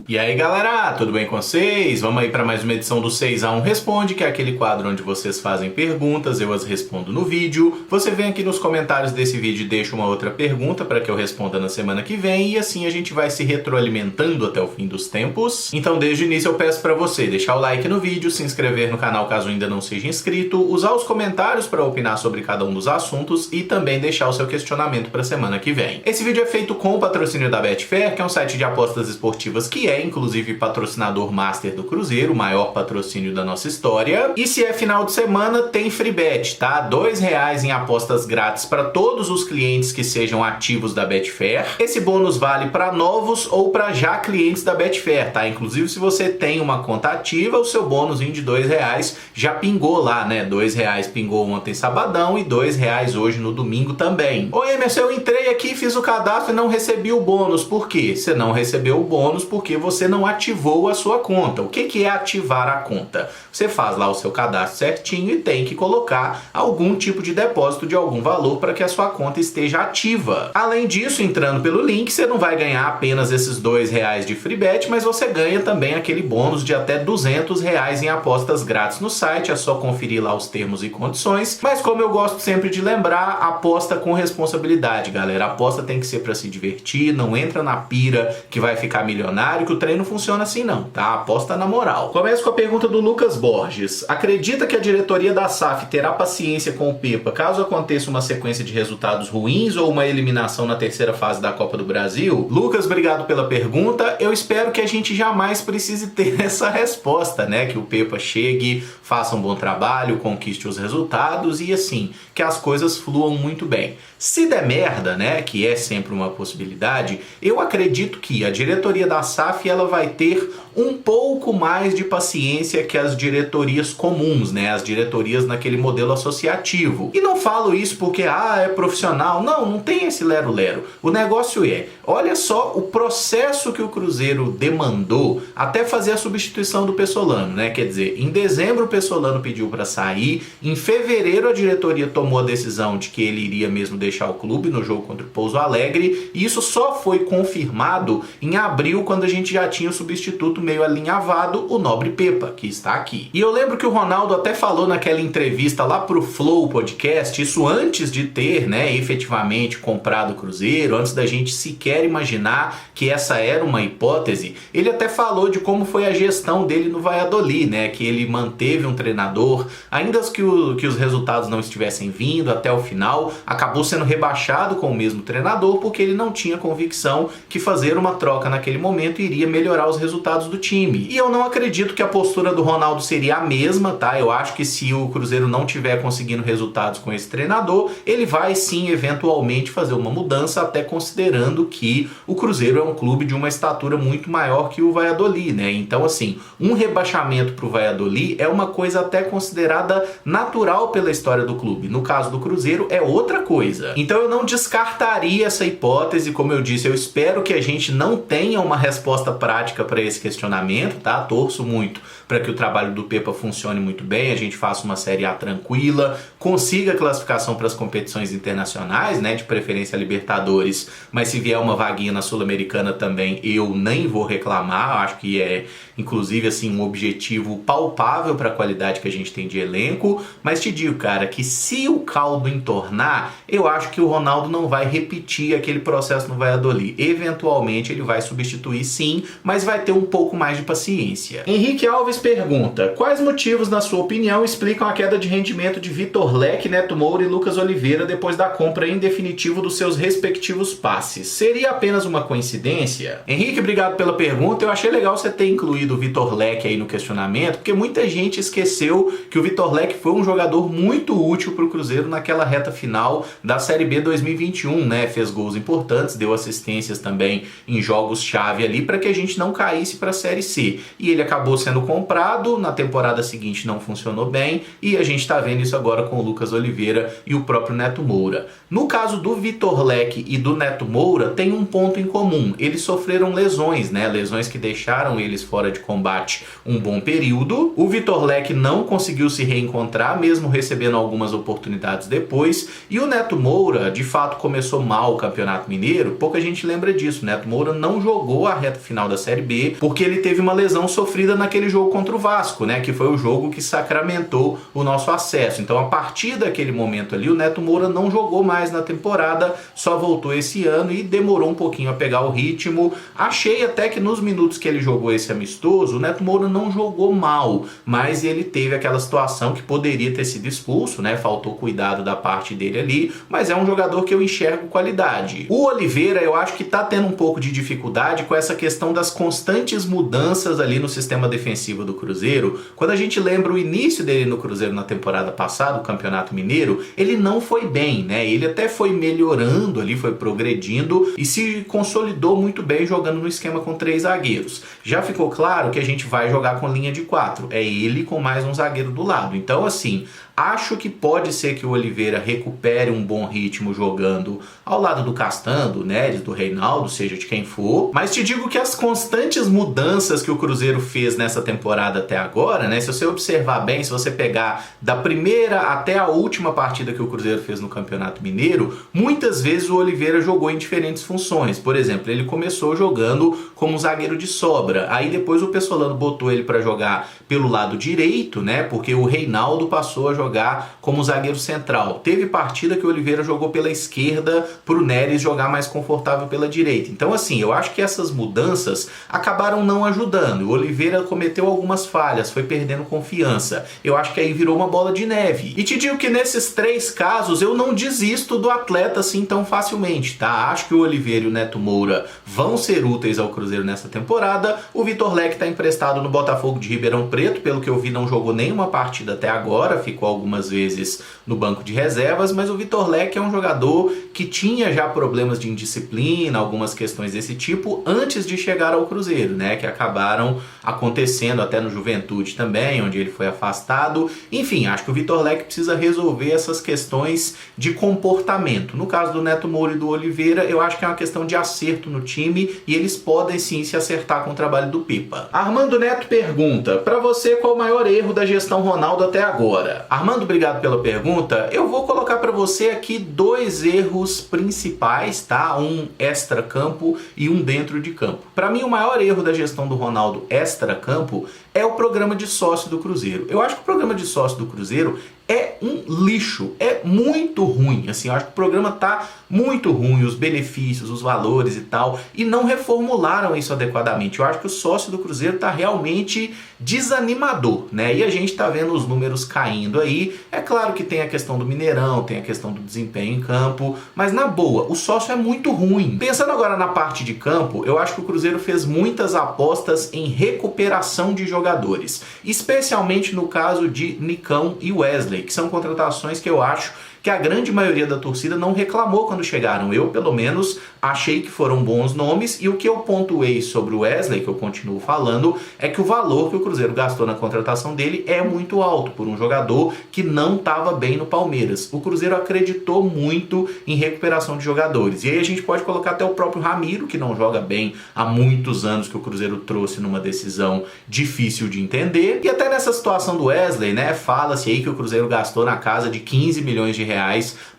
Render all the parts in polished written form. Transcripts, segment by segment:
E aí galera, tudo bem com vocês? Vamos aí para mais uma edição do 6x1 Responde, que é aquele quadro onde vocês fazem perguntas, eu as respondo no vídeo. Você vem aqui nos comentários desse vídeo e deixa uma outra pergunta para que eu responda na semana que vem, e assim a gente vai se retroalimentando até o fim dos tempos. Então desde o início eu peço para você deixar o like no vídeo, se inscrever no canal caso ainda não seja inscrito, usar os comentários para opinar sobre cada um dos assuntos e também deixar o seu questionamento para a semana que vem. Esse vídeo é feito com o patrocínio da Betfair, que é um site de apostas esportivas que é inclusive patrocinador master do Cruzeiro, o maior patrocínio da nossa história. E se é final de semana, tem free bet, tá? R$2 em apostas grátis para todos os clientes que sejam ativos da Betfair. Esse bônus vale para novos ou para já clientes da Betfair, tá? Inclusive se você tem uma conta ativa, o seu bônusinho de R$2 já pingou lá, né? R$2 pingou ontem sabadão e R$2 hoje no domingo também. Ô Emerson, eu entrei aqui, fiz o cadastro e não recebi o bônus. Por quê? Você não recebeu o bônus porque você não ativou a sua conta. O que é ativar a conta? Você faz lá o seu cadastro certinho e tem que colocar algum tipo de depósito de algum valor para que a sua conta esteja ativa. Além disso, entrando pelo link, você não vai ganhar apenas esses R$2 de free bet, mas você ganha também aquele bônus de até R$200 em apostas grátis no site. É só conferir lá os termos e condições. Mas como eu gosto sempre de lembrar, aposta com responsabilidade, galera. A aposta tem que ser para se divertir, não entra na pira que vai ficar milionário, que o treino funciona assim não, tá? Aposta na moral. Começo com a pergunta do Lucas Borges. Acredita que a diretoria da SAF terá paciência com o Pepa caso aconteça uma sequência de resultados ruins ou uma eliminação na terceira fase da Copa do Brasil? Lucas, obrigado pela pergunta. Eu espero que a gente jamais precise ter essa resposta, né? Que o Pepa chegue, faça um bom trabalho, conquiste os resultados e assim, que as coisas fluam muito bem. Se der merda, né, que é sempre uma possibilidade, eu acredito que a diretoria da SAF ela vai ter um pouco mais de paciência que as diretorias comuns, né, as diretorias naquele modelo associativo. E não falo isso porque, é profissional. Não tem esse lero-lero. O negócio olha só o processo que o Cruzeiro demandou até fazer a substituição do Pessolano, né, quer dizer, em dezembro o Pessolano pediu para sair, em fevereiro a diretoria tomou a decisão de que ele iria mesmo deixar o clube no jogo contra o Pouso Alegre, e isso só foi confirmado em abril, quando a gente já tinha o substituto meio alinhavado, o Nobre Pepa, que está aqui. E eu lembro que o Ronaldo até falou naquela entrevista lá pro Flow Podcast, isso antes de ter, né, efetivamente comprado o Cruzeiro, antes da gente sequer imaginar que essa era uma hipótese. Ele até falou de como foi a gestão dele no Valladolid, né, que ele manteve um treinador, ainda que os resultados não estivessem vindo até o final, acabou sendo rebaixado com o mesmo treinador porque ele não tinha convicção que fazer uma troca naquele momento iria melhorar os resultados do time. E eu não acredito que a postura do Ronaldo seria a mesma, tá? Eu acho que se o Cruzeiro não tiver conseguindo resultados com esse treinador, ele vai sim eventualmente fazer uma mudança, até considerando que o Cruzeiro é um clube de uma estatura muito maior que o Valladolid, né? Então assim, um rebaixamento para o Valladolid é uma coisa até considerada natural pela história do clube. No caso do Cruzeiro é outra coisa. Então eu não descartaria essa hipótese. Como eu disse, eu espero que a gente não tenha uma resposta prática para esse questionamento, tá? Torço muito para que o trabalho do Pepa funcione muito bem, a gente faça uma Série A tranquila, consiga a classificação para as competições internacionais, né? De preferência a Libertadores, mas se vier uma vaguinha na Sul-Americana também, eu nem vou reclamar. Acho que é, inclusive, assim, um objetivo palpável para a qualidade que a gente tem de elenco. Mas te digo, cara, que se o caldo entornar, eu acho que o Ronaldo não vai repetir aquele processo no Valladolid. Eventualmente ele vai substituir sim, mas vai ter um pouco mais de paciência. Henrique Alves pergunta: quais motivos, na sua opinião, explicam a queda de rendimento de Vitor Leque, Neto Moura e Lucas Oliveira depois da compra em definitivo dos seus respectivos passes? Seria apenas uma coincidência? Henrique, obrigado pela pergunta. Eu achei legal você ter incluído o Vitor Leque aí no questionamento, porque muita gente esqueceu que o Vitor Leque foi um jogador muito útil para o Cruzeiro naquela reta final da Série B 2021, né? Fez gols importantes, deu assistências também em jogos-chave ali para que a gente não caísse para a Série C. E ele acabou sendo comprado, na temporada seguinte não funcionou bem, e a gente está vendo isso agora com o Lucas Oliveira e o próprio Neto Moura. No caso do Vitor Leque e do Neto Moura, tem um ponto em comum. Eles sofreram lesões, né? Lesões que deixaram eles fora de combate um bom período. O Vitor Leque não conseguiu se reencontrar, mesmo recebendo algumas oportunidades depois. E o Neto Moura, de fato, começou mal o Campeonato Mineiro. Pouca gente lembra disso. O Neto Moura não jogou a reta final final da Série B, porque ele teve uma lesão sofrida naquele jogo contra o Vasco, né, que foi o jogo que sacramentou o nosso acesso. Então, a partir daquele momento ali, o Neto Moura não jogou mais na temporada, só voltou esse ano e demorou um pouquinho a pegar o ritmo. Achei até que nos minutos que ele jogou esse amistoso, o Neto Moura não jogou mal, mas ele teve aquela situação que poderia ter sido expulso, né, faltou cuidado da parte dele ali, mas é um jogador que eu enxergo qualidade. O Oliveira, eu acho que tá tendo um pouco de dificuldade com essa questão das constantes mudanças ali no sistema defensivo do Cruzeiro. Quando a gente lembra o início dele no Cruzeiro na temporada passada, o Campeonato Mineiro, ele não foi bem, né? Ele até foi melhorando ali, foi progredindo e se consolidou muito bem jogando no esquema com 3 zagueiros. Já ficou claro que a gente vai jogar com linha de 4. É ele com mais um zagueiro do lado. Então, assim, acho que pode ser que o Oliveira recupere um bom ritmo jogando ao lado do Castan, do Neres, do Reinaldo, seja de quem for. Mas te digo que as constantes mudanças que o Cruzeiro fez nessa temporada até agora, né? Se você observar bem, se você pegar da primeira até a última partida que o Cruzeiro fez no Campeonato Mineiro, muitas vezes o Oliveira jogou em diferentes funções. Por exemplo, ele começou jogando como zagueiro de sobra. Aí depois o Pessolano botou ele para jogar pelo lado direito, né? Porque o Reinaldo passou a jogar como zagueiro central. Teve partida que o Oliveira jogou pela esquerda pro Neres jogar mais confortável pela direita. Então, assim, eu acho que essas mudanças acabaram não ajudando. O Oliveira cometeu algumas falhas, foi perdendo confiança. Eu acho que aí virou uma bola de neve. E te digo que nesses 3 casos eu não desisto do atleta assim tão facilmente, tá? Acho que o Oliveira e o Neto Moura vão ser úteis ao Cruzeiro nessa temporada. O Vitor Leque está emprestado no Botafogo de Ribeirão Preto, pelo que eu vi não jogou nenhuma partida até agora, ficou algumas vezes no banco de reservas, mas o Vitor Leque é um jogador que tinha já problemas de indisciplina, algumas questões desse tipo, antes de chegar ao Cruzeiro, né, que acabaram acontecendo até no Juventude também, onde ele foi afastado. Enfim, acho que o Vitor Leque precisa resolver essas questões de comportamento. No caso do Neto Moura e do Oliveira, eu acho que é uma questão de acerto no time e eles podem sim se acertar com o trabalho do Pipa. Armando Neto pergunta, para você qual o maior erro da gestão Ronaldo até agora? Armando, obrigado pela pergunta. Eu vou colocar para você aqui 2 erros principais, tá? Um extra-campo e um dentro de campo. Para mim, o maior erro da gestão do Ronaldo extra-campo é o programa de sócio do Cruzeiro. Eu acho que o programa de sócio do Cruzeiro é um lixo, é muito ruim, assim, eu acho que o programa tá muito ruim, os benefícios, os valores e tal, e não reformularam isso adequadamente. Eu acho que o sócio do Cruzeiro tá realmente desanimador, né? E a gente tá vendo os números caindo aí. É claro que tem a questão do Mineirão, tem a questão do desempenho em campo, mas na boa, o sócio é muito ruim. Pensando agora na parte de campo, eu acho que o Cruzeiro fez muitas apostas em recuperação de jogadores, especialmente no caso de Nicão e Wesley, que são contratações que eu acho que a grande maioria da torcida não reclamou quando chegaram. Eu, pelo menos, achei que foram bons nomes, e o que eu pontuei sobre o Wesley, que eu continuo falando, é que o valor que o Cruzeiro gastou na contratação dele é muito alto, por um jogador que não estava bem no Palmeiras. O Cruzeiro acreditou muito em recuperação de jogadores, e aí a gente pode colocar até o próprio Ramiro, que não joga bem há muitos anos, que o Cruzeiro trouxe numa decisão difícil de entender, e até nessa situação do Wesley, né, fala-se aí que o Cruzeiro gastou na casa de 15 milhões de reais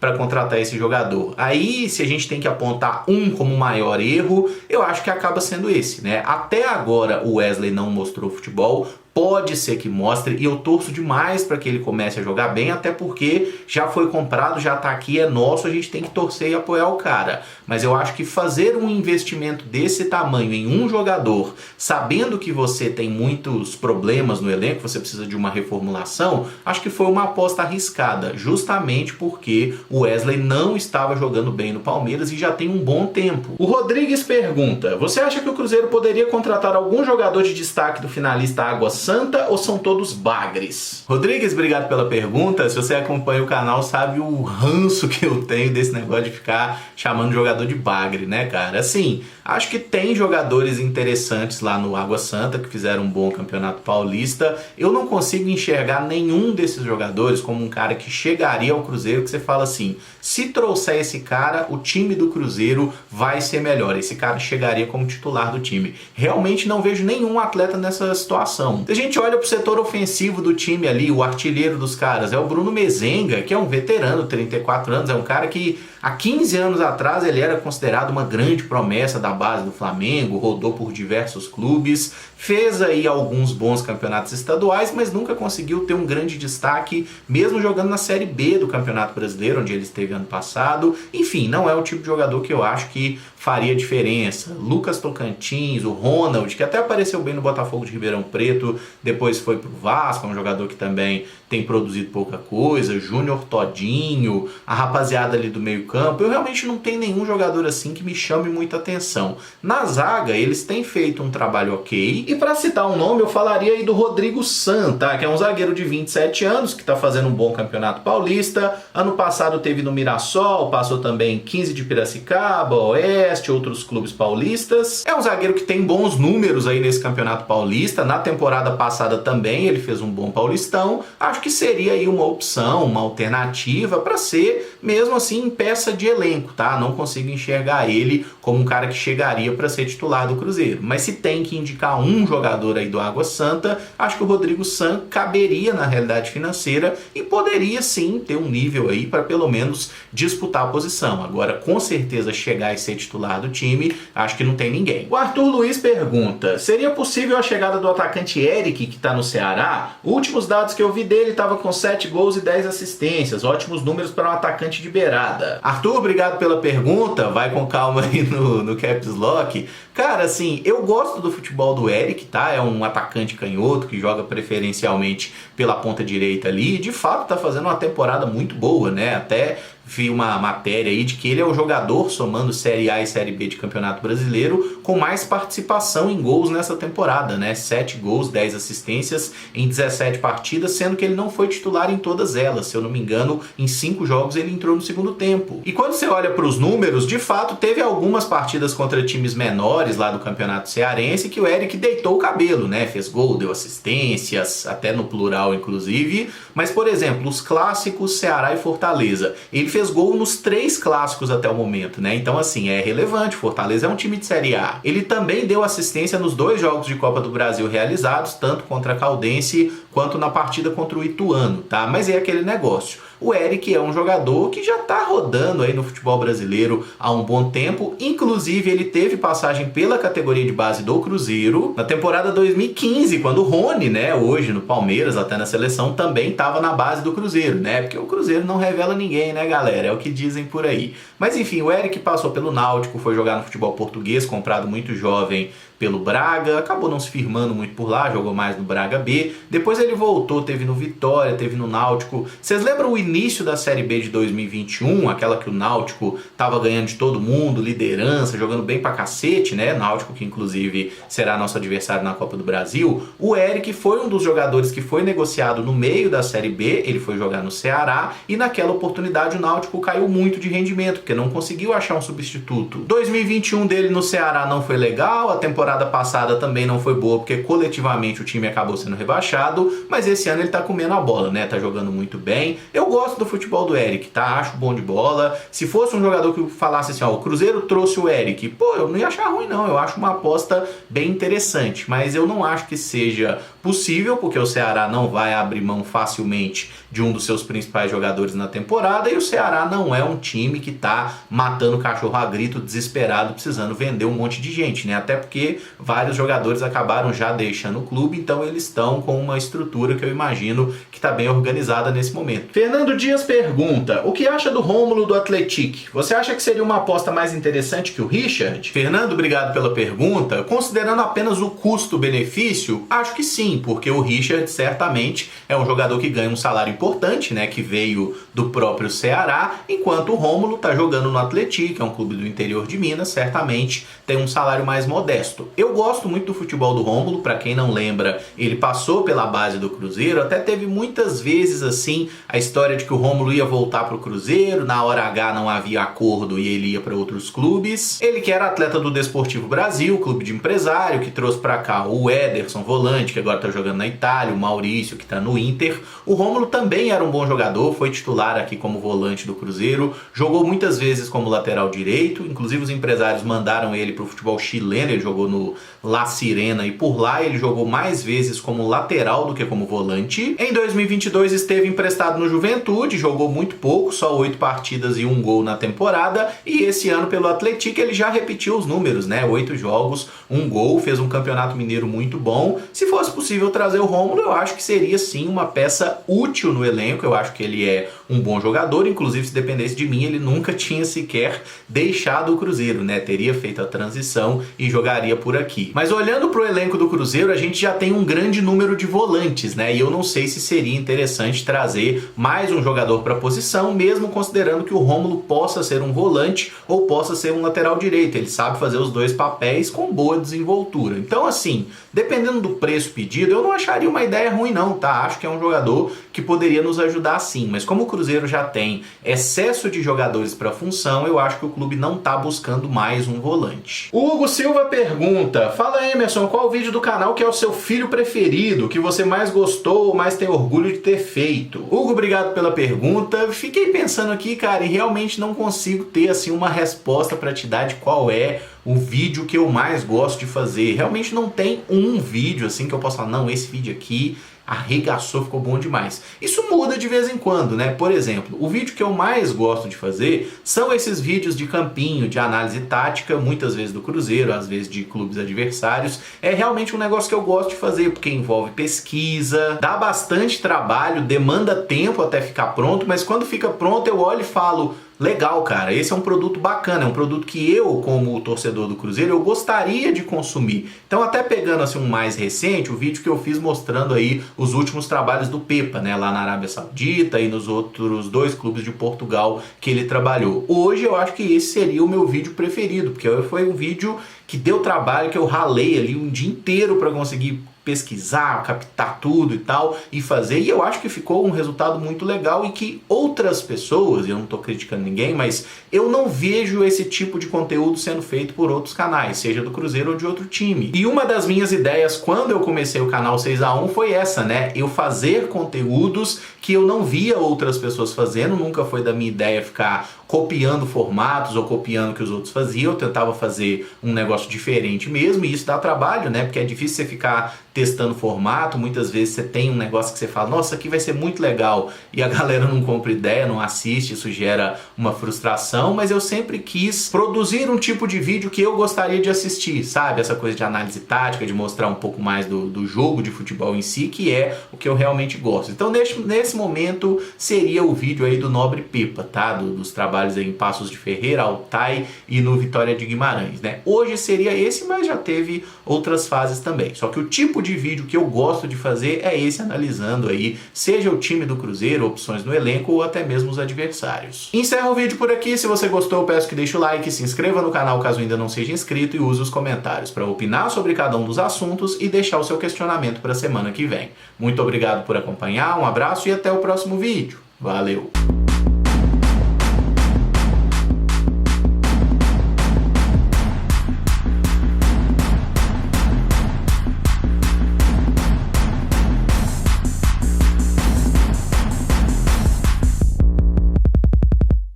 para contratar esse jogador. Aí, se a gente tem que apontar um como maior erro, eu acho que acaba sendo esse, né? Até agora o Wesley não mostrou futebol. Pode ser que mostre, e eu torço demais para que ele comece a jogar bem, até porque já foi comprado, já tá aqui, é nosso, a gente tem que torcer e apoiar o cara. Mas eu acho que fazer um investimento desse tamanho em um jogador, sabendo que você tem muitos problemas no elenco, você precisa de uma reformulação, acho que foi uma aposta arriscada, justamente porque o Wesley não estava jogando bem no Palmeiras e já tem um bom tempo. O Rodrigues pergunta, você acha que o Cruzeiro poderia contratar algum jogador de destaque do finalista Água Santa ou são todos bagres? Rodrigues, obrigado pela pergunta. Se você acompanha o canal, sabe o ranço que eu tenho desse negócio de ficar chamando jogador de bagre, né, cara? Assim, acho que tem jogadores interessantes lá no Água Santa que fizeram um bom campeonato paulista. Eu não consigo enxergar nenhum desses jogadores como um cara que chegaria ao Cruzeiro que você fala assim, se trouxer esse cara, o time do Cruzeiro vai ser melhor. Esse cara chegaria como titular do time. Realmente não vejo nenhum atleta nessa situação. Se a gente olha pro setor ofensivo do time ali, o artilheiro dos caras é o Bruno Mezenga, que é um veterano, 34 anos, é um cara que há 15 anos atrás ele era considerado uma grande promessa da base do Flamengo, rodou por diversos clubes, fez aí alguns bons campeonatos estaduais, mas nunca conseguiu ter um grande destaque, mesmo jogando na Série B do Campeonato Brasileiro, onde ele esteve ano passado. Enfim, não é o tipo de jogador que eu acho que faria diferença. Lucas Tocantins, o Ronald, que até apareceu bem no Botafogo de Ribeirão Preto, depois foi pro Vasco, é um jogador que também tem produzido pouca coisa, Júnior Todinho, a rapaziada ali do meio campo. Eu realmente não tenho nenhum jogador assim que me chame muita atenção. Na zaga, eles têm feito um trabalho ok. E para citar um nome, eu falaria aí do Rodrigo San, tá? Que é um zagueiro de 27 anos, que tá fazendo um bom campeonato paulista. Ano passado teve no Mirassol, passou também em 15 de Piracicaba, Oeste, outros clubes paulistas. É um zagueiro que tem bons números aí nesse campeonato paulista. Na temporada passada também ele fez um bom paulistão. Acho que seria aí uma opção, uma alternativa para ser, mesmo assim, peça de elenco, tá? Não consigo enxergar ele como um cara que chegaria para ser titular do Cruzeiro. Mas se tem que indicar um jogador aí do Água Santa, acho que o Rodrigo San caberia na realidade financeira e poderia sim ter um nível aí para pelo menos disputar a posição. Agora, com certeza chegar e ser titular do time, acho que não tem ninguém. O Arthur Luiz pergunta: seria possível a chegada do atacante Eric, que está no Ceará? Últimos dados que eu vi dele, estava com 7 gols e 10 assistências. Ótimos números para um atacante de beirada. Arthur, obrigado pela pergunta. Vai com calma aí no Caps Lock. Cara, assim, eu gosto do futebol do Eric, tá? É um atacante canhoto que joga preferencialmente pela ponta direita ali. E de fato tá fazendo uma temporada muito boa, né? Até vi uma matéria aí de que ele é o jogador, somando Série A e Série B de Campeonato Brasileiro, com mais participação em gols nessa temporada, né? 7 gols, 10 assistências em 17 partidas, sendo que ele não foi titular em todas elas. Se eu não me engano, em 5 jogos ele entrou no segundo tempo. E quando você olha para os números, de fato, teve algumas partidas contra times menores lá do Campeonato Cearense que o Eric deitou o cabelo, né? Fez gol, deu assistências, até no plural, inclusive. Mas, por exemplo, os clássicos Ceará e Fortaleza, ele fez gol nos 3 clássicos até o momento, né? Então, assim, é relevante. Fortaleza é um time de Série A. Ele também deu assistência nos 2 jogos de Copa do Brasil realizados, tanto contra a Caldense quanto na partida contra o Ituano, tá? Mas é aquele negócio. O Eric é um jogador que já está rodando aí no futebol brasileiro há um bom tempo. Inclusive, ele teve passagem pela categoria de base do Cruzeiro na temporada 2015, quando o Rony, né, hoje no Palmeiras, até na seleção, também estava na base do Cruzeiro, né? Porque o Cruzeiro não revela ninguém, né, galera? É o que dizem por aí. Mas enfim, o Eric passou pelo Náutico, foi jogar no futebol português, comprado muito jovem pelo Braga, acabou não se firmando muito por lá, jogou mais no Braga B. Depois ele voltou, teve no Vitória, teve no Náutico. Vocês lembram o início da Série B de 2021, aquela que o Náutico tava ganhando de todo mundo, liderança, jogando bem pra cacete, né? Náutico que inclusive será nosso adversário na Copa do Brasil. O Eric foi um dos jogadores que foi negociado no meio da Série B, ele foi jogar no Ceará e naquela oportunidade o Náutico caiu muito de rendimento, porque não conseguiu achar um substituto. 2021 dele no Ceará não foi legal, a temporada passada também não foi boa, porque coletivamente o time acabou sendo rebaixado, mas esse ano ele tá comendo a bola, né? Tá jogando muito bem. Eu gosto do futebol do Eric, tá? Acho bom de bola. Se fosse um jogador que falasse assim, ó, o Cruzeiro trouxe o Eric, pô, eu não ia achar ruim não, eu acho uma aposta bem interessante, mas eu não acho que seja possível, porque o Ceará não vai abrir mão facilmente de um dos seus principais jogadores na temporada, e o Ceará não é um time que tá matando cachorro a grito, desesperado, precisando vender um monte de gente, né? Até porque vários jogadores acabaram já deixando o clube, então eles estão com uma estrutura que eu imagino que está bem organizada nesse momento. Fernando Dias pergunta: o que acha do Rômulo do Atlético? Você acha que seria uma aposta mais interessante que o Richard? Fernando, obrigado pela pergunta. Considerando apenas o custo-benefício, acho que sim, porque o Richard certamente é um jogador que ganha um salário importante, né, que veio do próprio Ceará, enquanto o Rômulo está jogando no Atlético, é um clube do interior de Minas, certamente tem um salário mais modesto. Rômulo. Eu gosto muito do futebol do Rômulo, pra quem não lembra, ele passou pela base do Cruzeiro, até teve muitas vezes assim a história de que o Rômulo ia voltar pro Cruzeiro, na hora H não havia acordo e ele ia para outros clubes. Ele que era atleta do Desportivo Brasil, clube de empresário, que trouxe pra cá o Ederson, volante, que agora tá jogando na Itália, o Maurício, que tá no Inter. O Rômulo também era um bom jogador, foi titular aqui como volante do Cruzeiro, jogou muitas vezes como lateral direito, inclusive os empresários mandaram ele pro futebol chileno, ele jogou no La Sirena e por lá ele jogou mais vezes como lateral do que como volante. Em 2022 esteve emprestado no Juventude, jogou muito pouco, só 8 partidas e 1 gol na temporada, e esse ano pelo Atlético ele já repetiu os números, né? 8 jogos, 1 gol, fez um campeonato mineiro muito bom. Se fosse possível trazer o Rômulo, eu acho que seria sim uma peça útil no elenco, eu acho que ele é um bom jogador, inclusive se dependesse de mim, ele nunca tinha sequer deixado o Cruzeiro, né? Teria feito a transição e jogaria por aqui. Mas olhando para o elenco do Cruzeiro, a gente já tem um grande número de volantes, né? E eu não sei se seria interessante trazer mais um jogador para a posição, mesmo considerando que o Rômulo possa ser um volante ou possa ser um lateral direito. Ele sabe fazer os dois papéis com boa desenvoltura. Então, assim, dependendo do preço pedido, eu não acharia uma ideia ruim não, tá? Acho que é um jogador que poderia nos ajudar sim, mas como o Cruzeiro já tem excesso de jogadores para a função, eu acho que o clube não tá buscando mais um volante. O Hugo Silva pergunta: fala Emerson, qual o vídeo do canal que é o seu filho preferido, que você mais gostou ou mais tem orgulho de ter feito? Hugo, obrigado pela pergunta. Fiquei pensando aqui, cara, e realmente não consigo ter assim uma resposta para te dar de qual é o vídeo que eu mais gosto de fazer. Realmente não tem um vídeo assim que eu possa falar, não, esse vídeo aqui arregaçou, ficou bom demais. Isso muda de vez em quando, né? Por exemplo, o vídeo que eu mais gosto de fazer são esses vídeos de campinho, de análise tática, muitas vezes do Cruzeiro, às vezes de clubes adversários. É realmente um negócio que eu gosto de fazer, porque envolve pesquisa, dá bastante trabalho, demanda tempo até ficar pronto, mas quando fica pronto eu olho e falo: legal, cara, esse é um produto bacana, é um produto que eu, como torcedor do Cruzeiro, eu gostaria de consumir. Então, até pegando assim um mais recente, o vídeo que eu fiz mostrando aí os últimos trabalhos do Pepa, né, lá na Arábia Saudita e nos outros 2 clubes de Portugal que ele trabalhou. Hoje eu acho que esse seria o meu vídeo preferido, porque foi um vídeo que deu trabalho, que eu ralei ali um dia inteiro para conseguir pesquisar, captar tudo e tal, e fazer, e eu acho que ficou um resultado muito legal e que outras pessoas, e eu não estou criticando ninguém, mas eu não vejo esse tipo de conteúdo sendo feito por outros canais, seja do Cruzeiro ou de outro time. E uma das minhas ideias quando eu comecei o canal 6x1 foi essa, né? Eu fazer conteúdos que eu não via outras pessoas fazendo, nunca foi da minha ideia ficar copiando formatos ou copiando o que os outros faziam, eu tentava fazer um negócio diferente mesmo, e isso dá trabalho, né? Porque é difícil você ficar testando formato, muitas vezes você tem um negócio que você fala, nossa, aqui vai ser muito legal, e a galera não compra ideia, não assiste, isso gera uma frustração, mas eu sempre quis produzir um tipo de vídeo que eu gostaria de assistir, sabe? Essa coisa de análise tática, de mostrar um pouco mais do jogo de futebol em si, que é o que eu realmente gosto. Então, nesse momento, seria o vídeo aí do Nobre Pepa, tá? Dos trabalhos aí em Passos de Ferreira, Altai e no Vitória de Guimarães, né? Hoje seria esse, mas já teve outras fases também. Só que o tipo de vídeo que eu gosto de fazer é esse, analisando aí, seja o time do Cruzeiro, opções no elenco ou até mesmo os adversários. Encerro o vídeo por aqui. Se você gostou, eu peço que deixe o like, se inscreva no canal caso ainda não seja inscrito e use os comentários para opinar sobre cada um dos assuntos e deixar o seu questionamento para a semana que vem. Muito obrigado por acompanhar, um abraço e até o próximo vídeo. Valeu!